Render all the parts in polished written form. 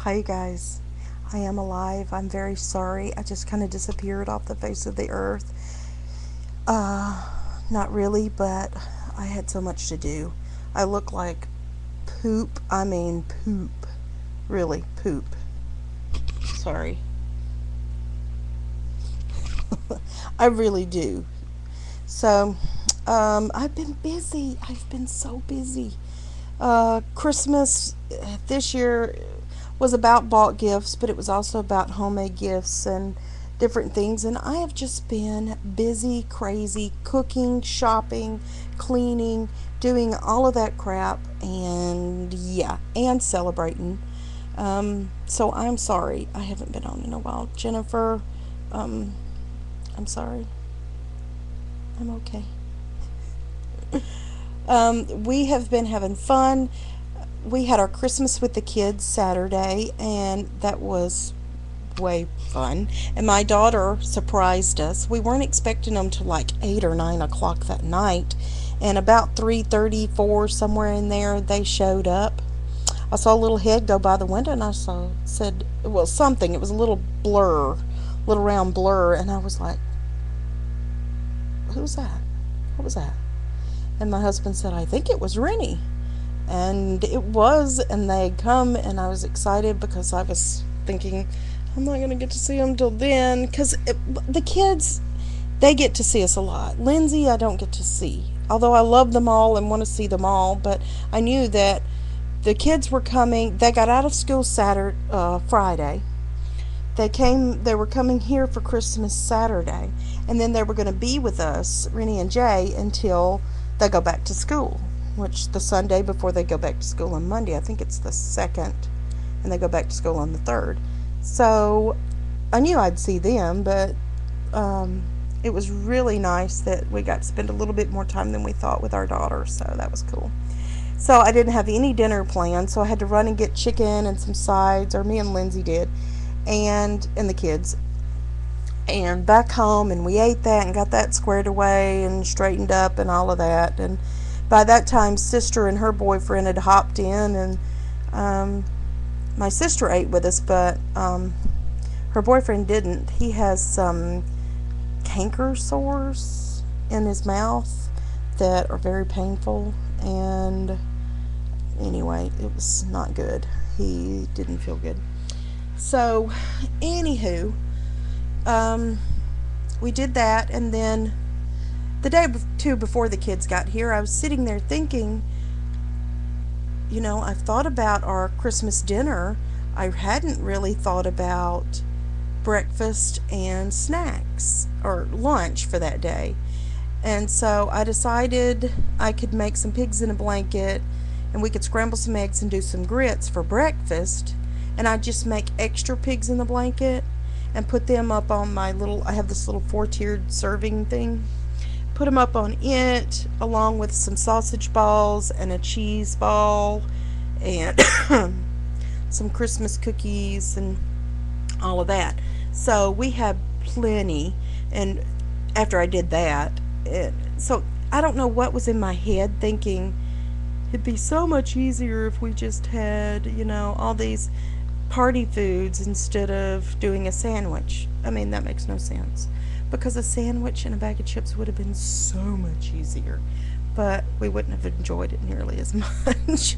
Hi guys, I am alive. I'm very sorry. I just kind of disappeared off the face of the earth. Uh, Not really, but I had so much to do. I look like poop. I mean poop. Really, poop. Sorry. I really do. So, I've been busy. I've been so busy. Christmas this year was about bought gifts, but it was also about homemade gifts and different things. And I have just been busy, crazy, cooking, shopping, cleaning, doing all of that crap, and yeah, and celebrating. So I'm sorry I haven't been on in a while. Jennifer, um, I'm sorry. I'm okay. We have been having fun. We had our Christmas with the kids Saturday, and that was way fun. And my daughter surprised us. We weren't expecting them till like 8 or 9 o'clock that night, and about 3:34, somewhere in there, they showed up. I saw a little head go by the window, and I said, well, something. It was a little blur, little round blur, and I was like, "Who's that? What was that?" And my husband said, "I think it was Rennie." And it was, and they had come, and I was excited because I was thinking, I'm not going to get to see them till then. Because the kids, they get to see us a lot. Lindsay, I don't get to see. Although I love them all and want to see them all, but I knew that the kids were coming. They got out of school Friday. They were coming here for Christmas Saturday, and then they were going to be with us, Rennie and Jay, until they go back to school, which the Sunday before they go back to school on Monday. I think it's the 2nd, and they go back to school on the 3rd. So I knew I'd see them, but it was really nice that we got to spend a little bit more time than we thought with our daughter, so that was cool. So I didn't have any dinner planned, so I had to run and get chicken and some sides, or me and Lindsay did, and the kids. And back home, and we ate that and got that squared away and straightened up and all of that. And by that time, sister and her boyfriend had hopped in, and um, my sister ate with us, but her boyfriend didn't. He has some canker sores in his mouth that are very painful, and anyway, it was not good. He didn't feel good. So, anywho, um, we did that, and then the day two before the kids got here, I was sitting there thinking, I've thought about our Christmas dinner. I hadn't really thought about breakfast and snacks, or lunch for that day. And so I decided I could make some pigs in a blanket, and we could scramble some eggs and do some grits for breakfast. And I'd just make extra pigs in the blanket and put them up on I have this little 4-tiered serving thing. Put them up on it along with some sausage balls and a cheese ball and some Christmas cookies and all of that. So we had plenty. And after I did that, so I don't know what was in my head thinking it'd be so much easier if we just had, all these party foods instead of doing a sandwich. I mean, that makes no sense. Because a sandwich and a bag of chips would have been so much easier. But we wouldn't have enjoyed it nearly as much.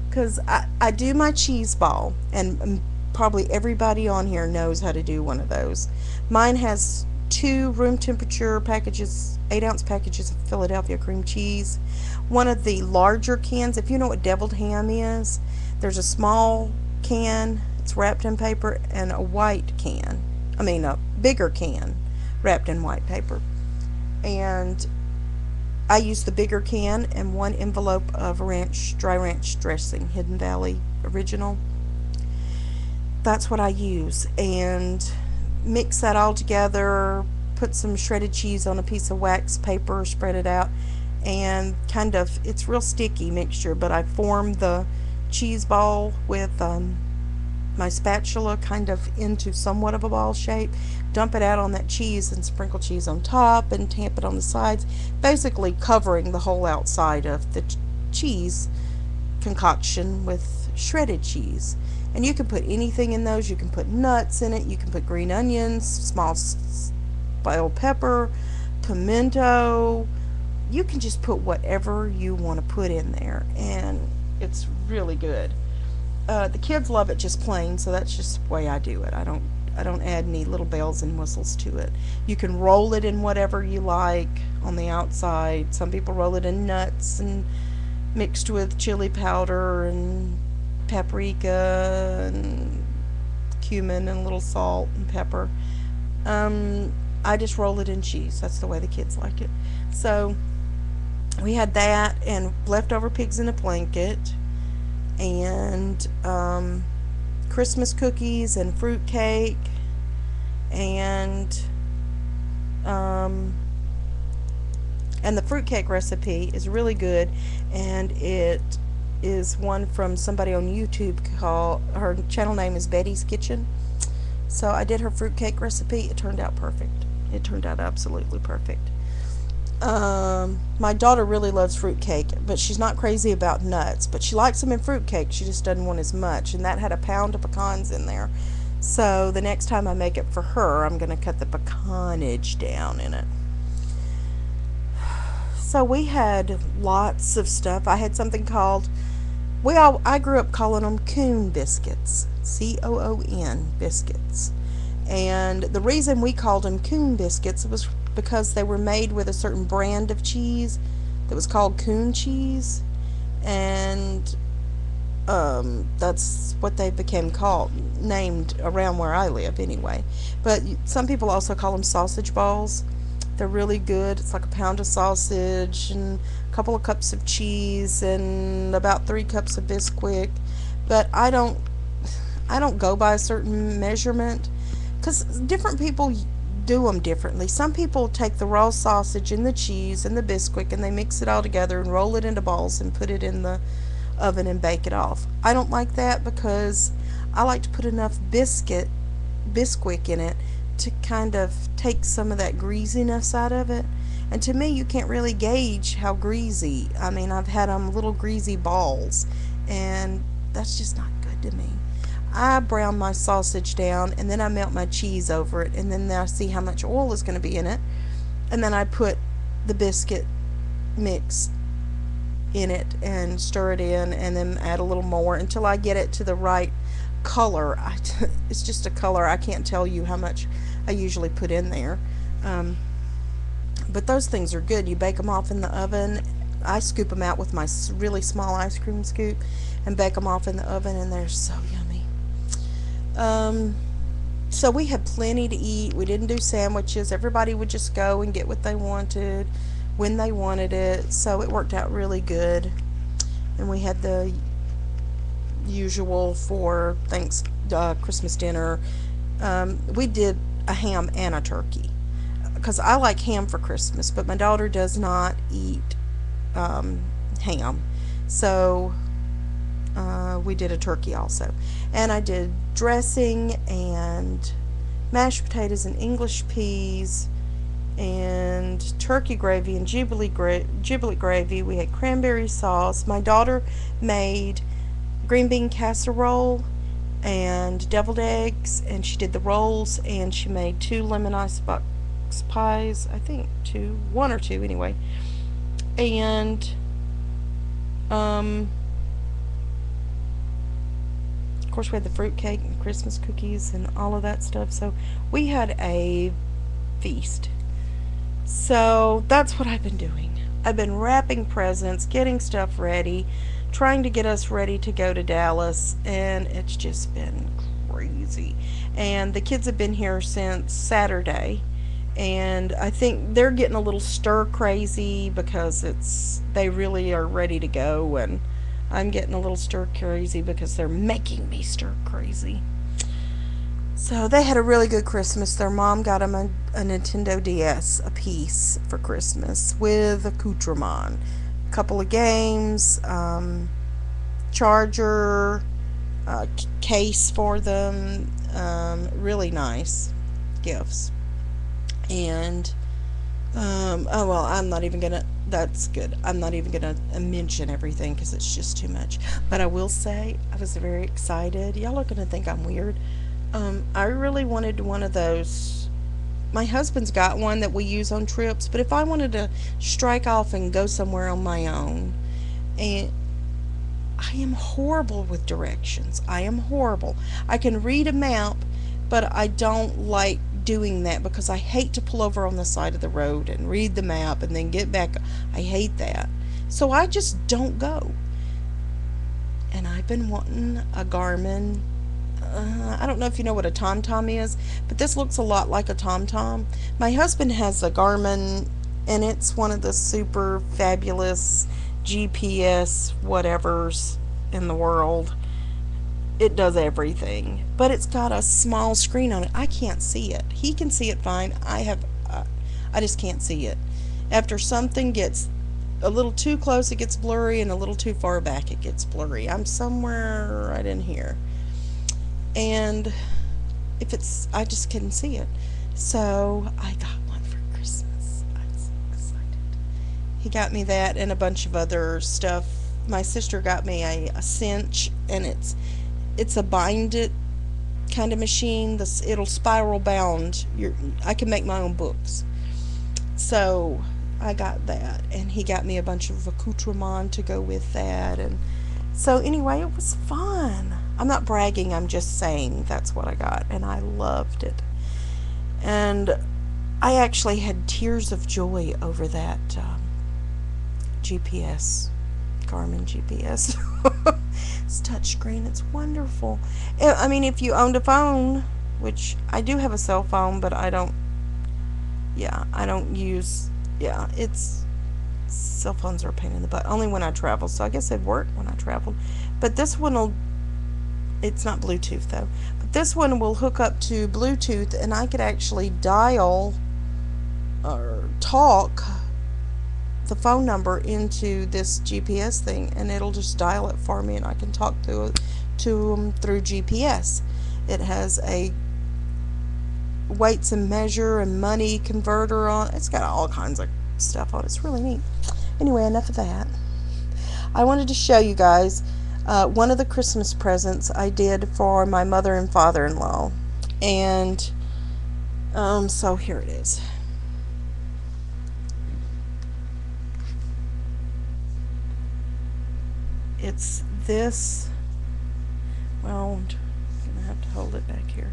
Because I do my cheese ball, and probably everybody on here knows how to do one of those. Mine has 2 room temperature packages, 8-ounce packages of Philadelphia cream cheese. One of the larger cans, if you know what deviled ham is, there's a small can, it's wrapped in paper, and a white can. I mean, a bigger can wrapped in white paper. And I use the bigger can and 1 envelope of dry ranch dressing, Hidden Valley Original. That's what I use. And mix that all together, put some shredded cheese on a piece of wax paper, spread it out, and it's real sticky mixture, but I form the cheese ball with my spatula kind of into somewhat of a ball shape, dump it out on that cheese and sprinkle cheese on top and tamp it on the sides, basically covering the whole outside of the cheese concoction with shredded cheese. And you can put anything in those. You can put nuts in it. You can put green onions, small bell pepper, pimento. You can just put whatever you want to put in there, and it's really good. The kids love it just plain, so that's just the way I do it. I don't add any little bells and whistles to it. You can roll it in whatever you like on the outside. Some people roll it in nuts and mixed with chili powder and paprika and cumin and a little salt and pepper. I just roll it in cheese. That's the way the kids like it. So we had that and leftover pigs in a blanket and Christmas cookies and fruit cake and um, and the fruitcake recipe is really good, and it is one from somebody on YouTube. Called her channel name is Betty's Kitchen. So I did her fruitcake recipe. It turned out perfect. It turned out absolutely perfect. My daughter really loves fruitcake, but she's not crazy about nuts. But she likes them in fruitcake. She just doesn't want as much, and that had a pound of pecans in there. So the next time I make it for her, I'm going to cut the pecanage down in it. So we had lots of stuff. I had something called, I grew up calling them coon biscuits, Coon biscuits. And the reason we called them coon biscuits was because they were made with a certain brand of cheese that was called coon cheese. And that's what they became called, named around where I live anyway. But some people also call them sausage balls. They're really good. It's like a pound of sausage and a couple of cups of cheese and about 3 cups of Bisquick. But I don't go by a certain measurement because different people do them differently. Some people take the raw sausage and the cheese and the Bisquick and they mix it all together and roll it into balls and put it in the oven and bake it off. I don't like that because I like to put enough Bisquick in it to kind of take some of that greasiness out of it. And to me, you can't really gauge how greasy. I mean, I've had them little greasy balls, and that's just not good to me. I brown my sausage down, and then I melt my cheese over it, and then I see how much oil is going to be in it, and then I put the biscuit mix in it and stir it in, and then add a little more until I get it to the right color. It's just a color. I can't tell you how much I usually put in there. But those things are good. You bake them off in the oven. I scoop them out with my really small ice cream scoop and bake them off in the oven, and they're so yummy. So we had plenty to eat. We didn't do sandwiches. Everybody would just go and get what they wanted when they wanted it. So it worked out really good. And we had the usual for Christmas dinner. We did a ham and a turkey because I like ham for Christmas, but my daughter does not eat ham. So we did a turkey also. And I did dressing and mashed potatoes and English peas and turkey gravy and giblet gravy. We had cranberry sauce. My daughter made green bean casserole and deviled eggs, and she did the rolls, and she made 2 lemon icebox pies, I think 1 or 2 anyway, and of course we had the fruit cake and Christmas cookies and all of that stuff. So we had a feast. So that's what I've been doing. I've been wrapping presents, getting stuff ready, trying to get us ready to go to Dallas, and it's just been crazy. And the kids have been here since Saturday, and I think they're getting a little stir crazy because they really are ready to go, and I'm getting a little stir crazy because they're making me stir crazy. So they had a really good Christmas. Their mom got them a Nintendo DS apiece for Christmas with accoutrement, a couple of games, charger, case for them, really nice gifts. And oh well, I'm not even gonna That's good. I'm not even going to mention everything because it's just too much. But I will say I was very excited. Y'all are going to think I'm weird. I really wanted one of those. My husband's got one that we use on trips, but if I wanted to strike off and go somewhere on my own, and I am horrible with directions. I am horrible. I can read a map, but I don't like doing that because I hate to pull over on the side of the road and read the map and then get back. I hate that. So I just don't go. And I've been wanting a Garmin. I don't know if you know what a TomTom is, but this looks a lot like a TomTom. My husband has a Garmin, and it's one of the super fabulous GPS whatevers in the world. It does everything, but it's got a small screen on it. I can't see it. He can see it fine. I just can't see it. After something gets a little too close, it gets blurry, and a little too far back, it gets blurry. I'm somewhere right in here, and I just couldn't see it. So I got one for Christmas. I'm so excited. He got me that and a bunch of other stuff. My sister got me a cinch, and it's a bind it kind of machine. It'll spiral bound. I can make my own books. So I got that, and he got me a bunch of accoutrements to go with that, and so anyway, it was fun. I'm not bragging, I'm just saying that's what I got, and I loved it. And I actually had tears of joy over that GPS, Garmin GPS. It's touchscreen, it's wonderful. I mean, if you owned a phone, which I do have a cell phone, but I don't use, cell phones are a pain in the butt, only when I travel, so I guess it'd work when I traveled. But this one it's not Bluetooth though, but this one will hook up to Bluetooth, and I could actually dial or talk the phone number into this GPS thing, and it'll just dial it for me, and I can talk to them through GPS. It has a weights and measure and money converter on it. It's got all kinds of stuff on it. It's really neat. Anyway, enough of that. I wanted to show you guys one of the Christmas presents I did for my mother and father-in-law, and so here it is. It's this, well, I'm gonna have to hold it back here.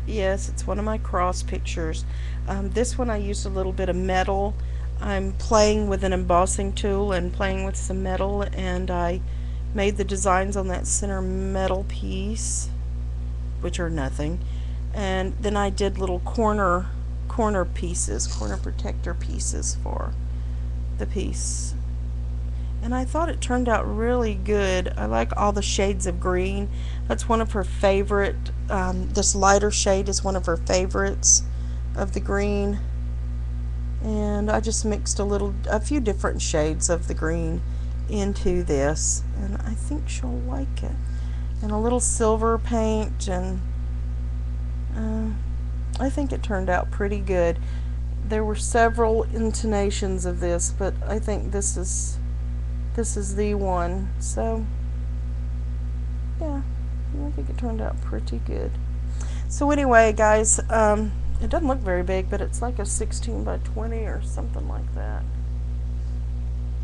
Yes, it's one of my cross pictures. This one I used a little bit of metal. I'm playing with an embossing tool and playing with some metal, and I made the designs on that center metal piece, which are nothing. And then I did little corner pieces, corner protector pieces for the piece. And I thought it turned out really good. I like all the shades of green. That's one of her favorite, this lighter shade is one of her favorites of the green. And I just mixed a few different shades of the green into this, and I think she'll like it. And a little silver paint, and I think it turned out pretty good. There were several intonations of this, but I think this is the one. So yeah, I think it turned out pretty good. So anyway, guys, it doesn't look very big, but it's like a 16 by 20 or something like that.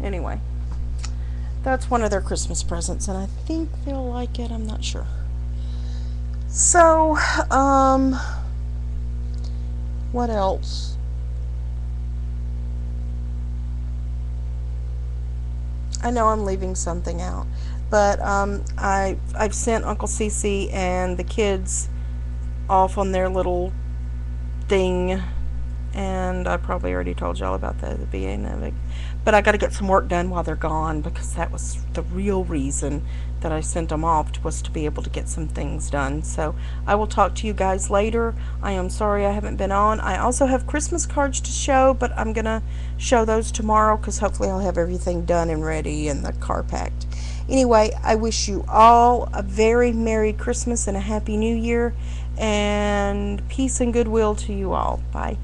Anyway, that's one of their Christmas presents, and I think they'll like it. I'm not sure. So, what else? I know I'm leaving something out, but I've sent Uncle Cece and the kids off on their little thing, and I probably already told y'all about that at the beginning of it, but I got to get some work done while they're gone, because that was the real reason that I sent them off, was to be able to get some things done. So I will talk to you guys later. I am sorry I haven't been on. I also have Christmas cards to show, but I'm gonna show those tomorrow, because hopefully I'll have everything done and ready and the car packed. Anyway, I wish you all a very Merry Christmas and a Happy New Year, and peace and goodwill to you all. Bye.